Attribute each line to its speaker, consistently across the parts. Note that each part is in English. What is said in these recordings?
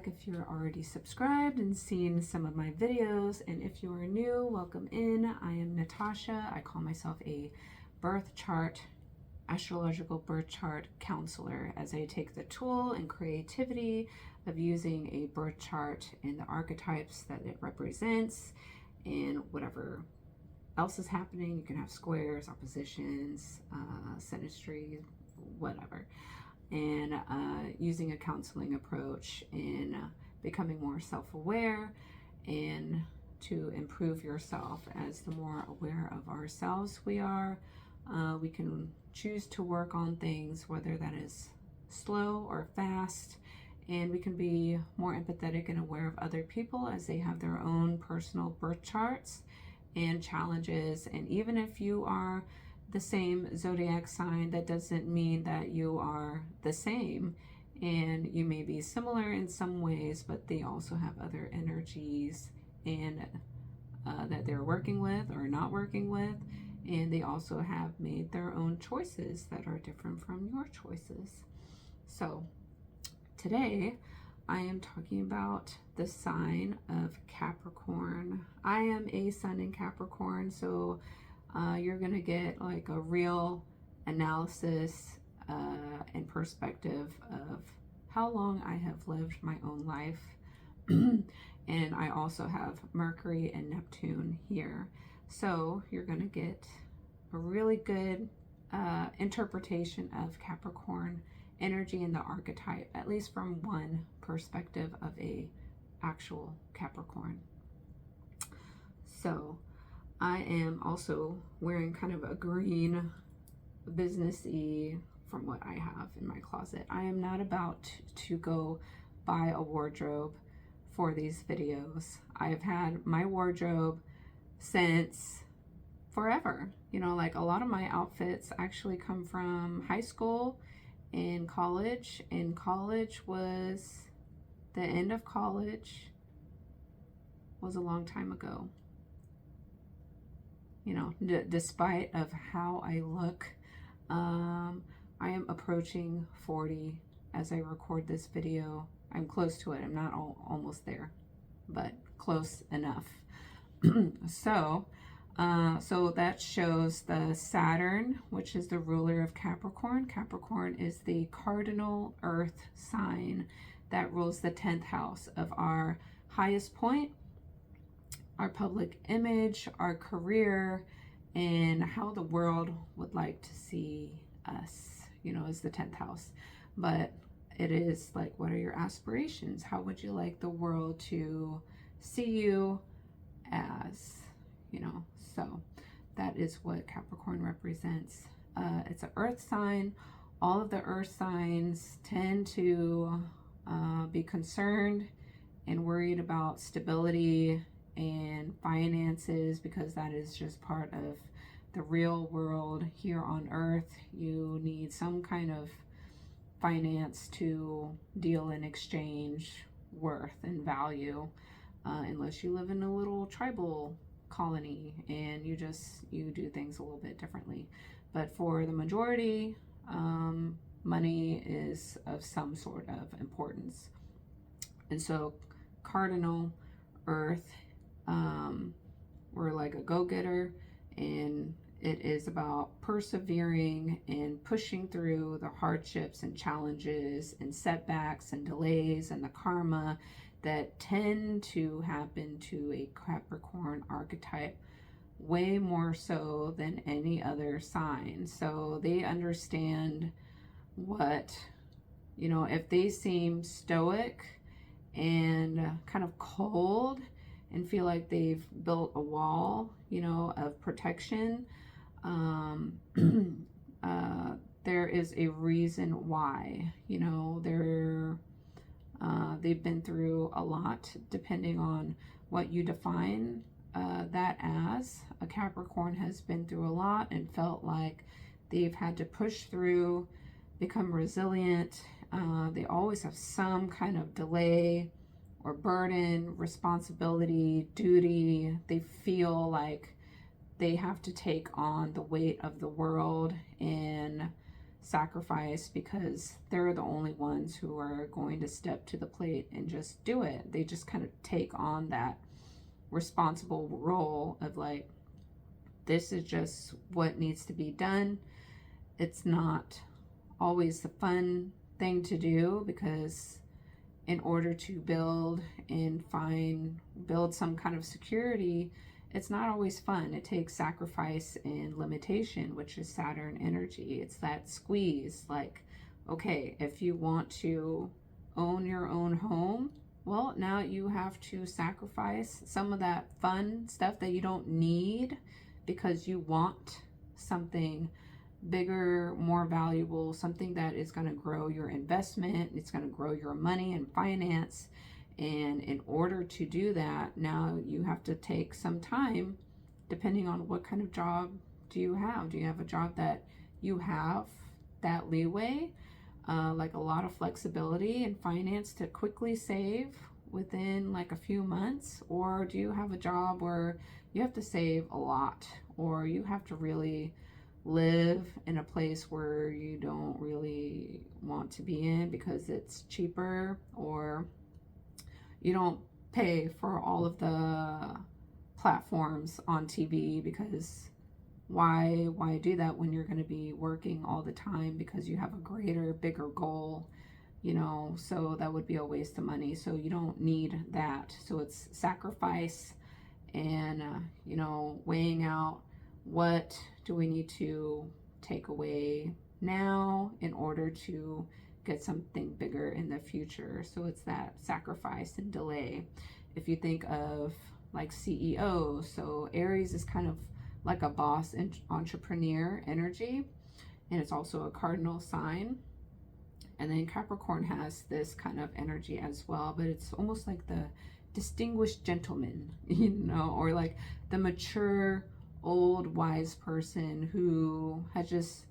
Speaker 1: back if you're already subscribed and seen some of my videos, and if you are new, welcome in. I am Natasha. I call myself a birth chart, astrological birth chart counselor, as I take the tool and creativity of using a birth chart and the archetypes that it represents and whatever else is happening. You can have squares, oppositions, synastry, whatever. And using a counseling approach in becoming more self-aware and to improve yourself. As the more aware of ourselves we are, we can choose to work on things, whether that is slow or fast, and we can be more empathetic and aware of other people as they have their own personal birth charts and challenges. And even if you are the same zodiac sign, that doesn't mean that you are the same, and you may be similar in some ways, but they also have other energies and that they're working with or not working with, and they also have made their own choices that are different from your choices. So today I am talking about the sign of Capricorn. I am a sun in Capricorn, so you're gonna get like a real analysis and perspective of how long I have lived my own life. And I also have Mercury and Neptune here. So you're gonna get a really good interpretation of Capricorn energy in the archetype, at least from one perspective of a actual Capricorn. So I am also wearing kind of a green businessy from what I have in my closet. I am not about to go buy a wardrobe for these videos. I've had my wardrobe since forever. You know, like a lot of my outfits actually come from high school and college. And college was, the end of college was a long time ago. You know, despite of how I look, I am approaching 40 as I record this video. I'm close to it. I'm not almost there, but close enough. So that shows the Saturn, which is the ruler of Capricorn. Capricorn is the cardinal earth sign that rules the 10th house of our highest point, our public image, our career, and how the world would like to see us, you know, is the 10th house. But it is like, what are your aspirations? How would you like the world to see you as, you know? So that is what Capricorn represents. It's an earth sign. All of the earth signs tend to be concerned and worried about stability and finances, because that is just part of the real world here on earth. You need some kind of finance to deal and exchange worth and value, unless you live in a little tribal colony and you do things a little bit differently. But for the majority, money is of some sort of importance. And so cardinal earth, we're like a go-getter, and it is about persevering and pushing through the hardships and challenges and setbacks and delays and the karma that tend to happen to a Capricorn archetype way more so than any other sign. So they understand what, you know, if they seem stoic and kind of cold and feel like they've built a wall, you know, of protection, there is a reason why. You know, they've been through a lot, depending on what you define that as. A Capricorn has been through a lot and felt like they've had to push through, become resilient. They always have some kind of delay or burden, responsibility, duty. They feel like they have to take on the weight of the world and sacrifice because they're the only ones who are going to step to the plate and just do it. They just kind of take on that responsible role of like, this is just what needs to be done. It's not always the fun thing to do, because in order to build some kind of security, it's not always fun. It takes sacrifice and limitation, which is Saturn energy. It's that squeeze. Like, okay, if you want to own your own home, well, now you have to sacrifice some of that fun stuff that you don't need because you want something bigger, more valuable, something that is going to grow your investment, it's going to grow your money and finance. And in order to do that, now you have to take some time, depending on what kind of job do you have. Do you have a job that you have that leeway, like a lot of flexibility and finance to quickly save within like a few months? Or do you have a job where you have to save a lot, or you have to really live in a place where you don't really want to be in because it's cheaper, or you don't pay for all of the platforms on TV, because why do that when you're going to be working all the time because you have a greater, bigger goal, so that would be a waste of money. So you don't need that. So it's sacrifice and weighing out, what do we need to take away now in order to get something bigger in the future. So it's that sacrifice and delay. If you think of like CEOs, so Aries is kind of like a boss and entrepreneur energy, and it's also a cardinal sign. And then Capricorn has this kind of energy as well, but it's almost like the distinguished gentleman, or like the mature, old, wise person who has just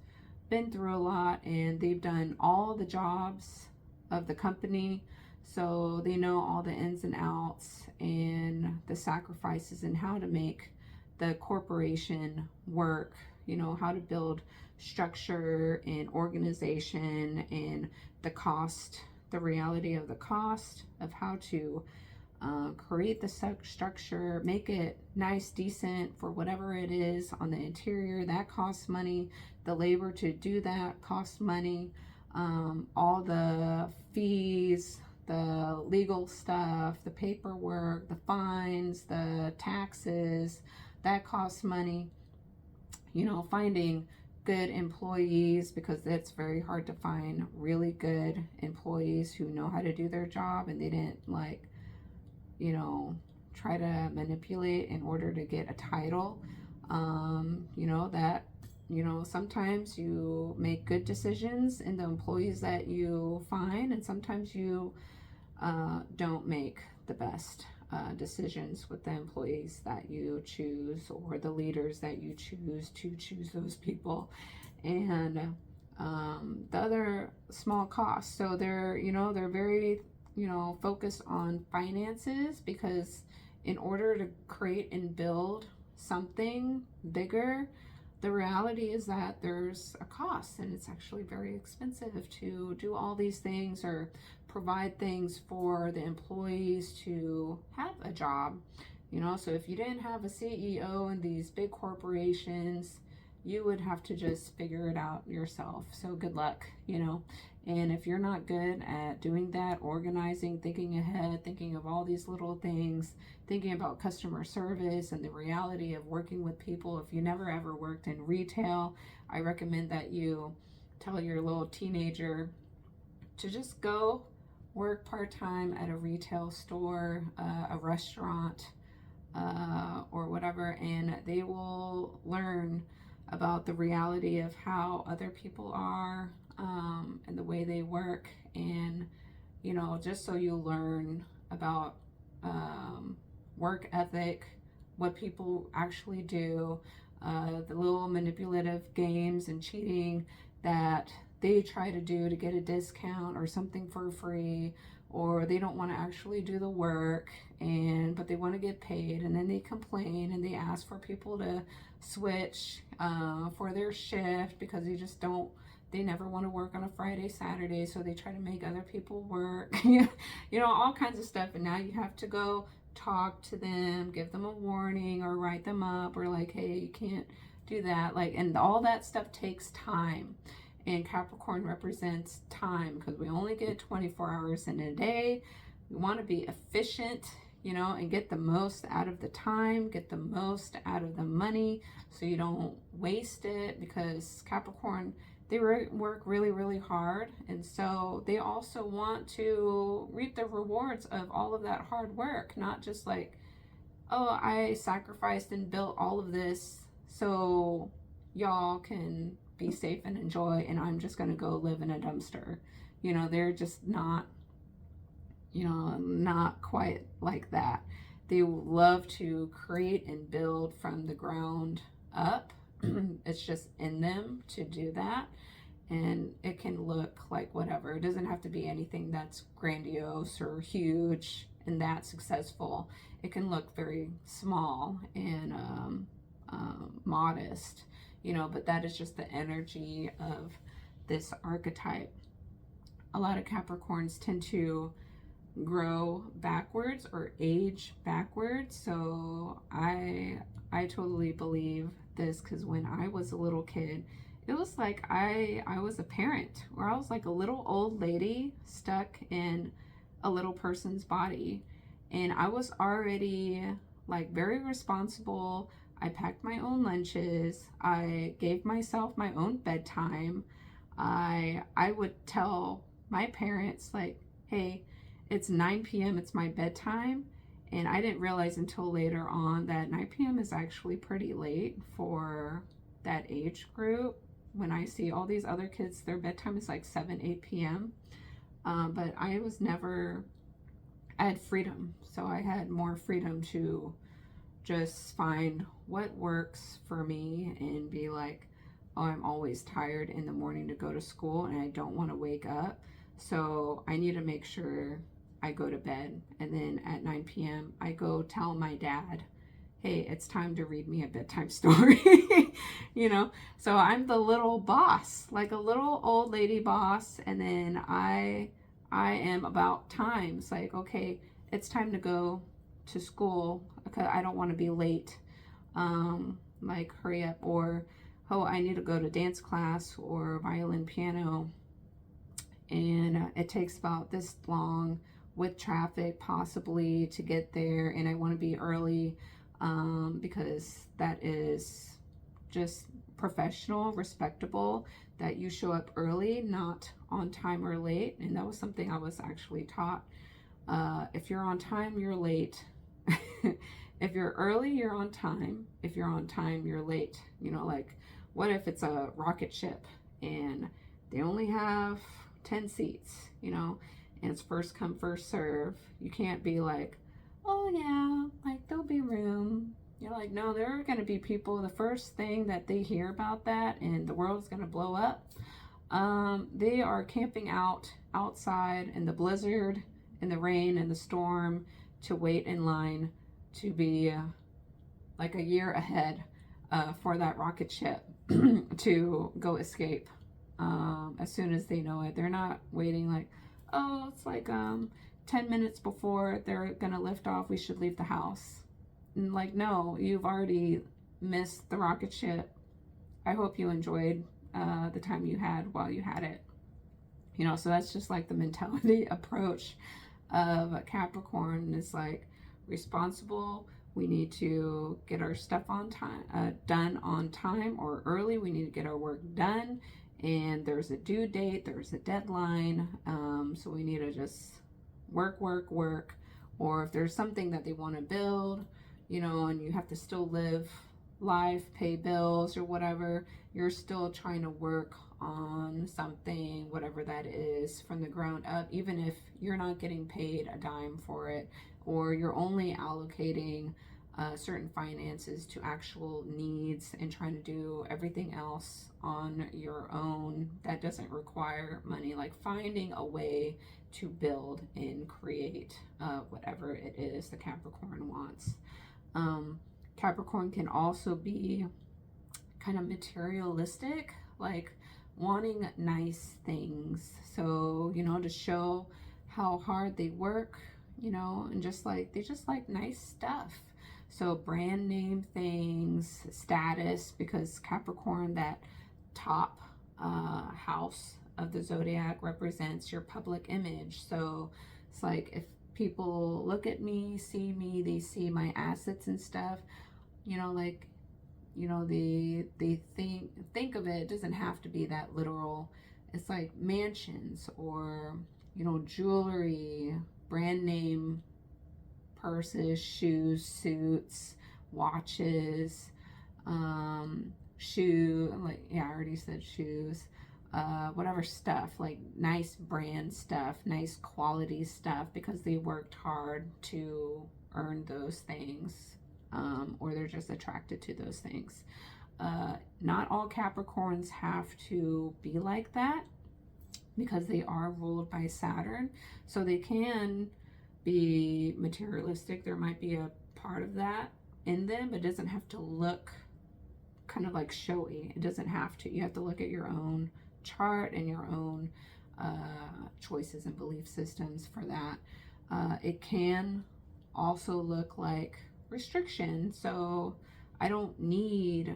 Speaker 1: been through a lot, and they've done all the jobs of the company, so they know all the ins and outs and the sacrifices and how to make the corporation work, how to build structure and organization, and the cost, the reality of the cost of how to create the structure, make it nice, decent for whatever it is on the interior. That costs money. The labor to do that costs money. All the fees, the legal stuff, the paperwork, the fines, the taxes, that costs money. Finding good employees, because it's very hard to find really good employees who know how to do their job, and they didn't try to manipulate in order to get a title. Sometimes you make good decisions in the employees that you find, and sometimes you don't make the best decisions with the employees that you choose, or the leaders that you choose to choose those people. And the other small costs. So they're very focused on finances, because in order to create and build something bigger, the reality is that there's a cost, and it's actually very expensive to do all these things or provide things for the employees to have a job. So if you didn't have a CEO in these big corporations, you would have to just figure it out yourself. So good luck, And if you're not good at doing that, organizing, thinking ahead, thinking of all these little things, thinking about customer service and the reality of working with people, if you never ever worked in retail, I recommend that you tell your little teenager to just go work part-time at a retail store, a restaurant, or whatever, and they will learn about the reality of how other people are, and the way they work, and just so you learn about work ethic, what people actually do, the little manipulative games and cheating that they try to do to get a discount or something for free, or they don't want to actually do the work, but they want to get paid, and then they complain and they ask for people to switch for their shift because They never want to work on a Friday, Saturday, so they try to make other people work. You know, all kinds of stuff. And now you have to go talk to them, give them a warning, or write them up, or like, hey, you can't do that. Like, and all that stuff takes time. And Capricorn represents time, because we only get 24 hours in a day. We want to be efficient, you know, and get the most out of the time, get the most out of the money, so you don't waste it, because Capricorn, they work really, really hard. And so they also want to reap the rewards of all of that hard work, not just like, oh, I sacrificed and built all of this so y'all can be safe and enjoy, and I'm just going to go live in a dumpster. You know, they're just not, you know, not quite like that. They love to create and build from the ground up. It's just in them to do that. And it can look like whatever. It doesn't have to be anything that's grandiose or huge and that successful. It can look very small and modest, you know, but that is just the energy of this archetype. A lot of Capricorns tend to grow backwards or age backwards. So I totally believe this, because when I was a little kid, it was like I was a parent, where I was like a little old lady stuck in a little person's body. And I was already like very responsible. I packed my own lunches. I gave myself my own bedtime. I would tell my parents like, hey, it's 9 p.m. It's my bedtime. And I didn't realize until later on that 9 p.m. is actually pretty late for that age group. When I see all these other kids, their bedtime is like 7, 8 p.m. But I was never, I had freedom. So I had more freedom to just find what works for me and be like, oh, I'm always tired in the morning to go to school and I don't want to wake up. So I need to make sure I go to bed. And then at 9 p.m., I go tell my dad, hey, it's time to read me a bedtime story. You know, so I'm the little boss, like a little old lady boss. And then I am about times like, okay, it's time to go to school because I don't want to be late. Like hurry up, or oh, I need to go to dance class or violin, piano, and it takes about this long with traffic possibly to get there, and I want to be early because that is just professional, respectable, that you show up early, not on time or late. And that was something I was actually taught. If you're on time, you're late. If you're early, you're on time. If you're on time, you're late. You know, like, what if it's a rocket ship and they only have 10 seats, you know, and it's first come, first serve? You can't be like, oh yeah, like there'll be room. You're like, no, there are going to be people, the first thing that they hear about that and the world's going to blow up, they are camping outside in the blizzard, in the rain, in the storm, to wait in line to be like a year ahead for that rocket ship to go escape as soon as they know it. They're not waiting like, oh, it's like 10 minutes before they're gonna lift off, we should leave the house. And like, no, you've already missed the rocket ship. I hope you enjoyed the time you had while you had it. You know, so that's just like the mentality approach of Capricorn. Is like responsible. We need to get our stuff on time, done on time or early. We need to get our work done, and there's a due date, there's a deadline. So we need to just work. Or if there's something that they want to build, you know, and you have to still live life, pay bills or whatever, you're still trying to work on something, whatever that is, from the ground up, even if you're not getting paid a dime for it, or you're only allocating certain finances to actual needs and trying to do everything else on your own that doesn't require money, like finding a way to build and create whatever it is the Capricorn wants. Capricorn can also be kind of materialistic, like, wanting nice things. So, you know, to show how hard they work, you know, and just like, they just like nice stuff. So brand name things, status, because Capricorn, that top house of the zodiac, represents your public image. So it's like, if people look at me, see me, they see my assets and stuff, you know, like, you know, they think of it, it doesn't have to be that literal. It's like mansions, or, you know, jewelry, brand name purses, shoes, suits, watches, like, yeah, I already said shoes, whatever stuff, like nice brand stuff, nice quality stuff, because they worked hard to earn those things, or they're just attracted to those things. Not all Capricorns have to be like that, because they are ruled by Saturn, so they can be materialistic. There might be a part of that in them, but it doesn't have to look kind of like showy. It doesn't have to. You have to look at your own chart and your own choices and belief systems for that. It can also look like restriction. So I don't need,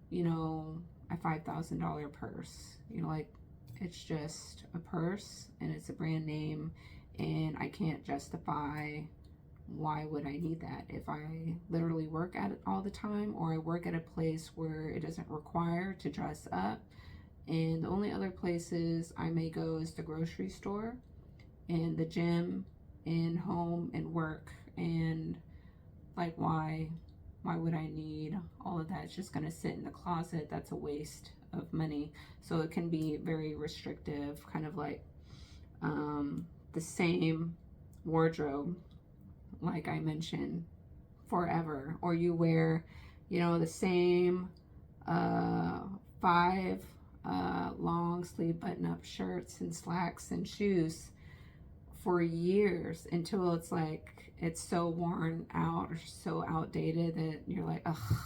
Speaker 1: you know, a $5,000 purse. You know, like, it's just a purse and it's a brand name, and I can't justify why would I need that if I literally work at it all the time, or I work at a place where it doesn't require to dress up. And the only other places I may go is the grocery store and the gym and home and work. And like, why would I need all of that? It's just going to sit in the closet. That's a waste of money. So it can be very restrictive, kind of like the same wardrobe, like I mentioned, forever. Or you wear, you know, the same 5 long sleeve button-up shirts and slacks and shoes for years, until it's like, it's so worn out or so outdated that you're like, ugh,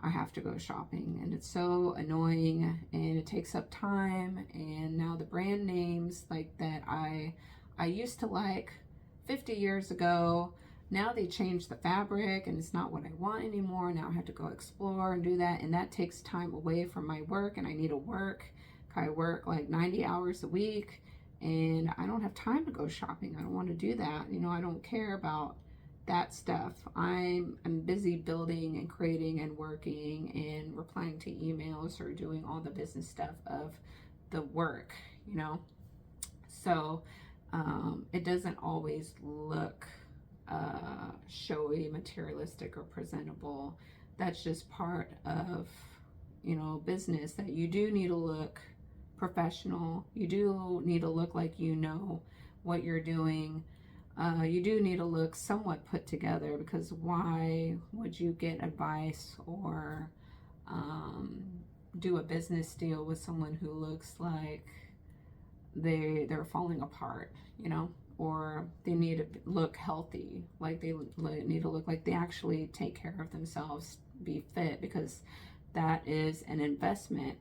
Speaker 1: I have to go shopping, and it's so annoying, and it takes up time. And now the brand names like that I used to like 50 years ago, now they changed the fabric and it's not what I want anymore. Now I have to go explore and do that, and that takes time away from my work, and I need to work. I work like 90 hours a week, and I don't have time to go shopping. I don't want to do that. You know, I don't care about that stuff. I'm busy building and creating and working and replying to emails or doing all the business stuff of the work, you know. So it doesn't always look showy, materialistic, or presentable. That's just part of, you know, business, that you do need to look professional. You do need to look like you know what you're doing. You do need to look somewhat put together, because why would you get advice or do a business deal with someone who looks like they're falling apart, you know, or they need to look healthy, like they need to look like they actually take care of themselves, be fit, because that is an investment.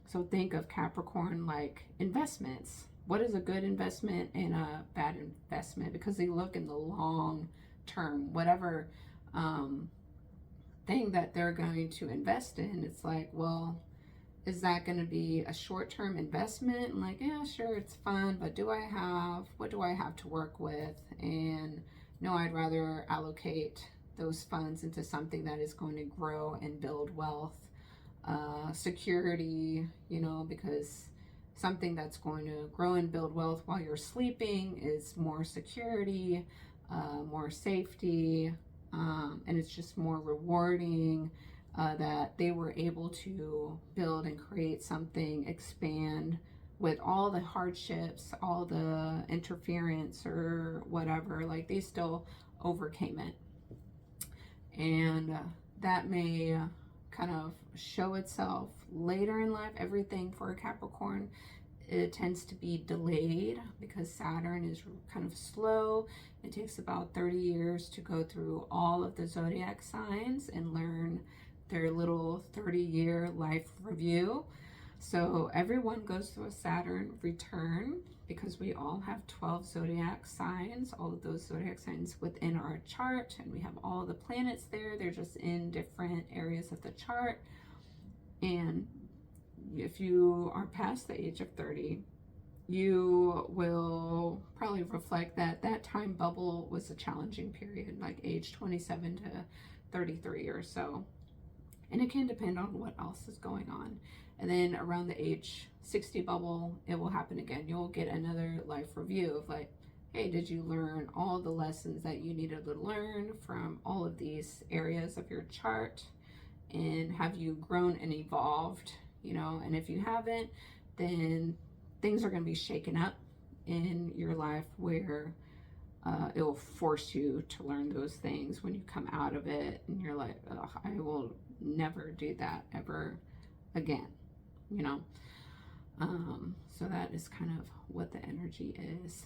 Speaker 1: So think of Capricorn like investments. What is a good investment and a bad investment? Because they look in the long term. Whatever thing that they're going to invest in, it's like, well, is that going to be a short-term investment? And like, yeah, sure, it's fun, but what do I have to work with? And no, I'd rather allocate those funds into something that is going to grow and build wealth, security, you know, because something that's going to grow and build wealth while you're sleeping is more security, more safety, and it's just more rewarding. That they were able to build and create something, expand with all the hardships, all the interference or whatever, like they still overcame it. And that may kind of show itself later in life. Everything for a Capricorn, it tends to be delayed, because Saturn is kind of slow. It takes about 30 years to go through all of the zodiac signs and learn their little 30-year life review. So everyone goes through a Saturn return because we all have 12 zodiac signs, all of those zodiac signs within our chart, and we have all the planets there. They're just in different areas of the chart. And if you are past the age of 30, you will probably reflect that that time bubble was a challenging period, like age 27 to 33 or so. And it can depend on what else is going on. And then around the age 60 bubble, it will happen again. You'll get another life review of like, hey, did you learn all the lessons that you needed to learn from all of these areas of your chart? And have you grown and evolved? You know, and if you haven't, then things are going to be shaken up in your life where it will force you to learn those things when you come out of it, and you're like, I will never do that ever again, you know. So that is kind of what the energy is.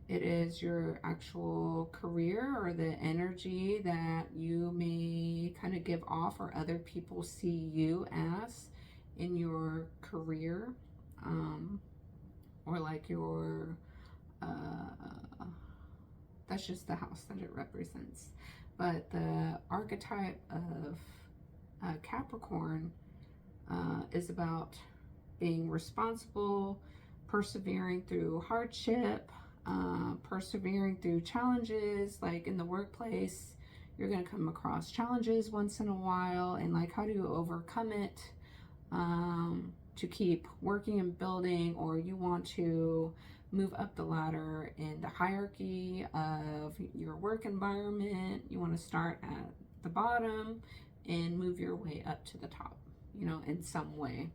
Speaker 1: It is your actual career or the energy that you may kind of give off or other people see you as in your career, or like your that's just the house that it represents. But the archetype of Capricorn is about being responsible, persevering through hardship, persevering through challenges. Like in the workplace, you're going to come across challenges once in a while, and like, how do you overcome it to keep working and building, or you want to move up the ladder in the hierarchy of your work environment. You want to start at the bottom and move your way up to the top, you know, in some way.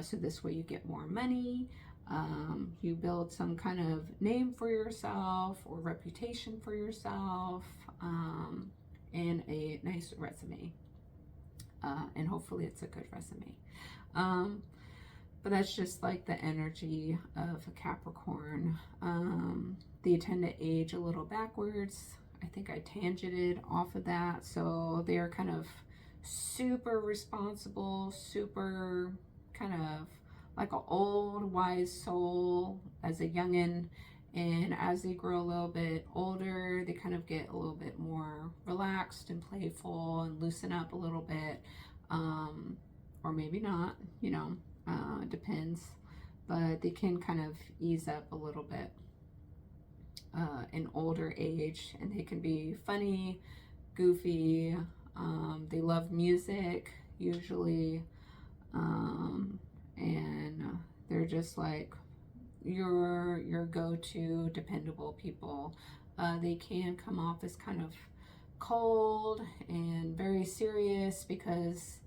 Speaker 1: So this way you get more money, you build some kind of name for yourself or reputation for yourself, and a nice resume. And hopefully it's a good resume. But that's just like the energy of a Capricorn. They tend to age a little backwards. I think I tangented off of that. So they're kind of super responsible, super kind of like an old wise soul as a youngin'. And as they grow a little bit older, they kind of get a little bit more relaxed and playful and loosen up a little bit. Or maybe not, you know. Depends, but they can kind of ease up a little bit in older age, and they can be funny, goofy. They love music usually, and they're just like your go-to dependable people. They can come off as kind of cold and very serious because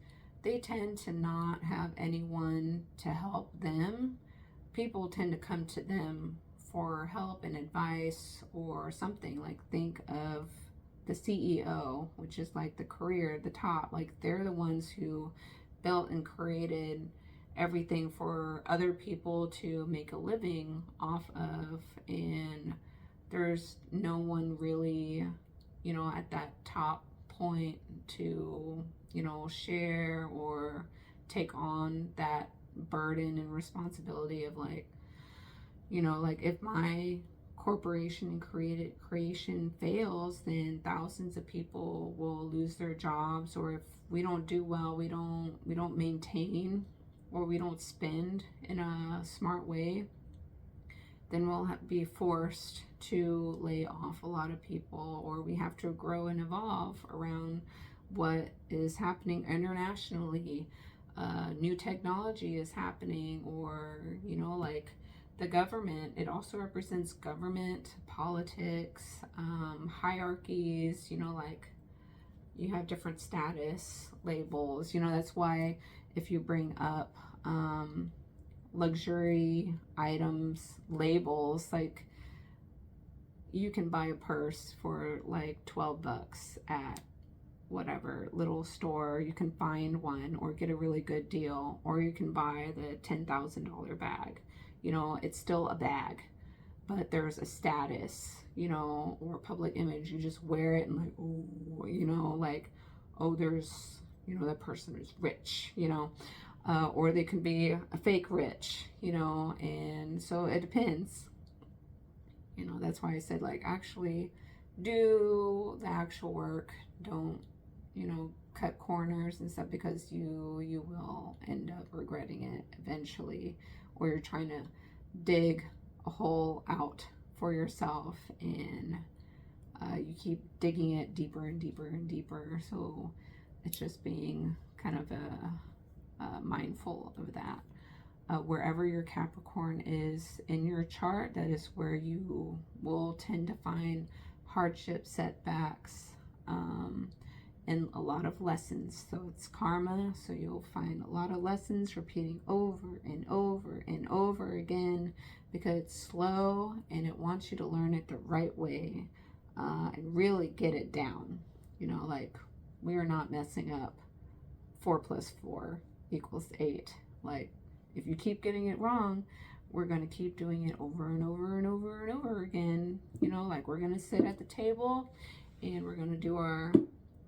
Speaker 1: they tend to not have anyone to help them. People tend to come to them for help and advice or something. Like, think of the CEO, which is like the career, the top. Like, they're the ones who built and created everything for other people to make a living off of. And there's no one really, you know, at that top point to, you know, share or take on that burden and responsibility of like, you know, like if my corporation and creation fails, then thousands of people will lose their jobs. Or if we don't do well, we don't maintain, or we don't spend in a smart way, then we'll be forced to lay off a lot of people, or we have to grow and evolve around what is happening internationally. New technology is happening, or, you know, like the government. It also represents government, politics, hierarchies, you know, like you have different status labels. You know, that's why if you bring up luxury items labels, like you can buy a purse for like $12 at whatever little store. You can find one or get a really good deal, or you can buy the $10,000 bag. You know, it's still a bag, but there's a status, you know, or public image. You just wear it and like, oh, you know, like, oh, there's, you know, that person is rich, you know. or they can be a fake rich, you know, and so it depends. You know, that's why I said, like, actually do the actual work. Don't, you know, cut corners and stuff, because you will end up regretting it eventually, or you're trying to dig a hole out for yourself, and you keep digging it deeper and deeper and deeper. So it's just being kind of mindful of that. Wherever your Capricorn is in your chart, that is where you will tend to find hardship, setbacks, and a lot of lessons. So it's karma, so you'll find a lot of lessons repeating over and over and over again, because it's slow and it wants you to learn it the right way, and really get it down. You know, like, we are not messing up 4 plus 4 equals 8. Like, if you keep getting it wrong, we're going to keep doing it over and over and over and over again. You know, like, we're going to sit at the table and we're going to do our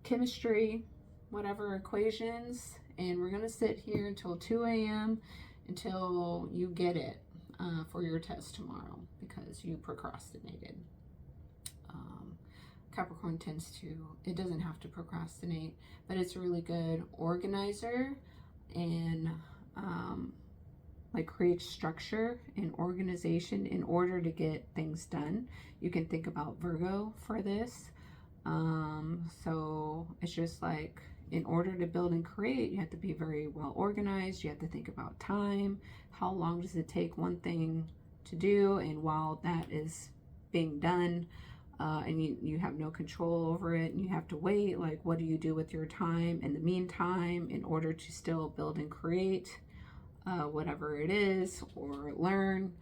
Speaker 1: chemistry, whatever equations, and we're going to sit here until 2 a.m. until you get it for your test tomorrow because you procrastinated. Capricorn tends to, it doesn't have to procrastinate, but it's a really good organizer, and like, create structure and organization in order to get things done. You can think about Virgo for this. So it's just like, in order to build and create, you have to be very well organized. You have to think about time. How long does it take one thing to do? And while that is being done, and you have no control over it, and you have to wait, like, what do you do with your time in the meantime in order to still build and create whatever it is, or learn?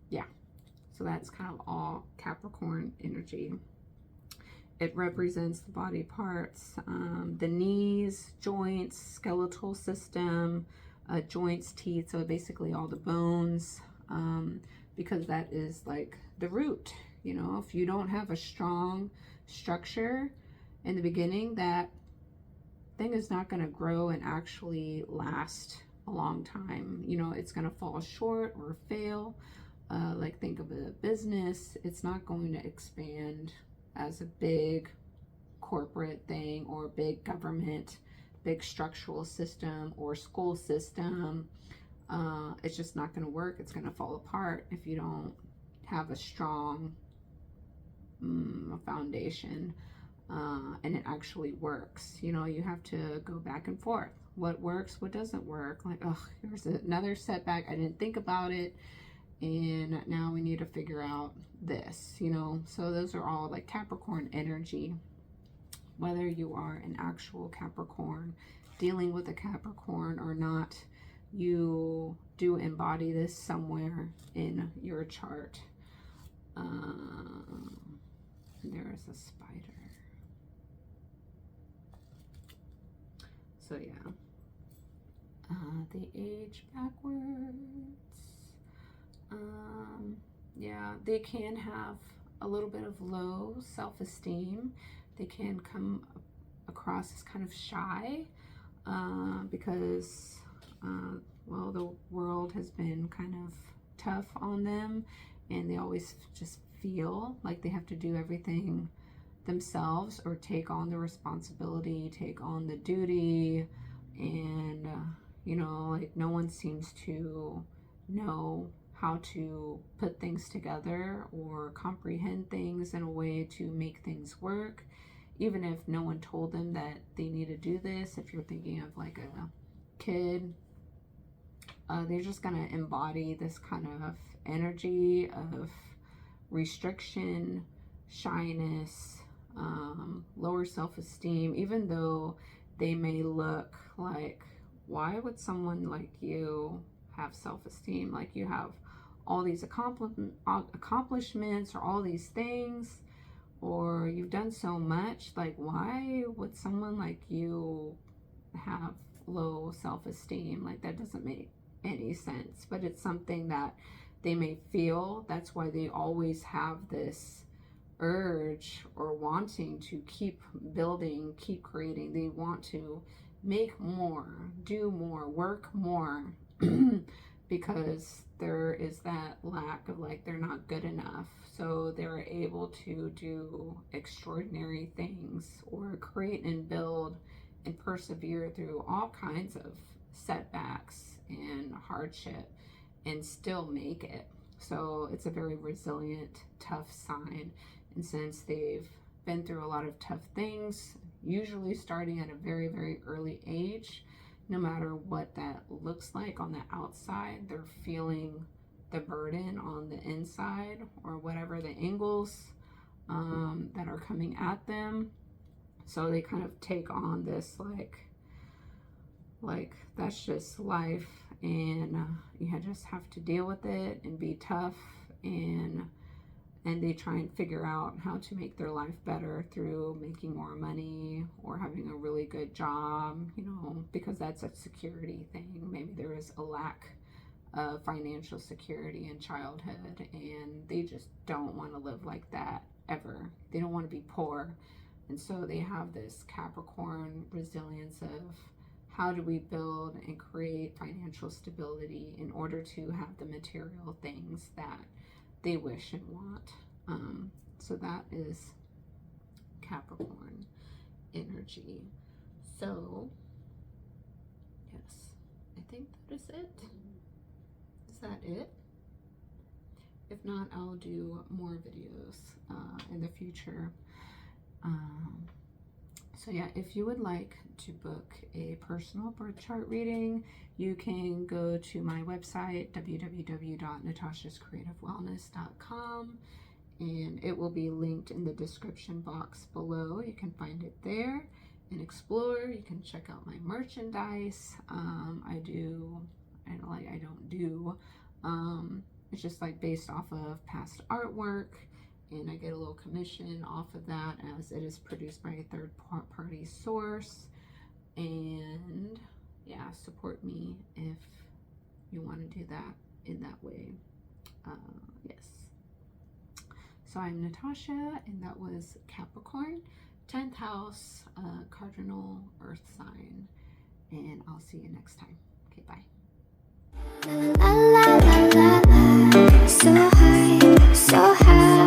Speaker 1: Yeah, so that's kind of all Capricorn energy. It represents the body parts, the knees, joints, skeletal system, joints, teeth, so basically all the bones, because that is like the root. You know, if you don't have a strong structure in the beginning, that thing is not going to grow and actually last a long time. You know, it's going to fall short or fail. Like, think of a business, it's not going to expand as a big corporate thing, or big government, big structural system, or school system. It's just not going to work. It's going to fall apart if you don't have a strong foundation, and it actually works. You know, you have to go back and forth. What works, what doesn't work. Like, oh, here's another setback, I didn't think about it, and now we need to figure out this, you know. So those are all like Capricorn energy. Whether you are an actual Capricorn, dealing with a Capricorn or not, you do embody this somewhere in your chart. There is a spider. So yeah, they age backwards. Yeah, they can have a little bit of low self-esteem. They can come across as kind of shy, because well, the world has been kind of tough on them, and they always just feel like they have to do everything themselves, or take on the responsibility, take on the duty, and you know, like, no one seems to know how to put things together or comprehend things in a way to make things work, even if no one told them that they need to do this. If you're thinking of like a kid, they're just gonna embody this kind of energy of restriction, shyness, lower self-esteem, even though they may look like, why would someone like you have self-esteem? Like, you have all these accomplishments, or all these things, or you've done so much. Like, why would someone like you have low self-esteem? Like, that doesn't make any sense. But it's something that they may feel. That's why they always have this urge or wanting to keep building, keep creating. They want to make more, do more, work more, because there is that lack of, like, they're not good enough. So they're able to do extraordinary things or create and build and persevere through all kinds of setbacks and hardship and still make it. So it's a very resilient, tough sign. And since they've been through a lot of tough things, usually starting at a very, very early age, no matter what that looks like on the outside, they're feeling the burden on the inside, or whatever the angles that are coming at them. So they kind of take on this like that's just life, and you just have to deal with it and be tough, and they try and figure out how to make their life better through making more money or having a really good job, you know, because that's a security thing. Maybe there is a lack of financial security in childhood, and they just don't want to live like that ever. They don't want to be poor. And so they have this Capricorn resilience of, how do we build and create financial stability in order to have the material things that they wish and want. So that is Capricorn energy. So yes, I think that is it. Is that it? If not, I'll do more videos in the future. So yeah, if you would like to book a personal birth chart reading, you can go to my website, www.natashascreativewellness.com, and it will be linked in the description box below. You can find it there and explore. You can check out my merchandise. It's just like based off of past artwork, and I get a little commission off of that, as it is produced by a third-party source. And yeah, support me if you want to do that in that way. Yes. So I'm Natasha, and that was Capricorn, 10th house, cardinal earth sign. And I'll see you next time. Okay, bye. So high, so high.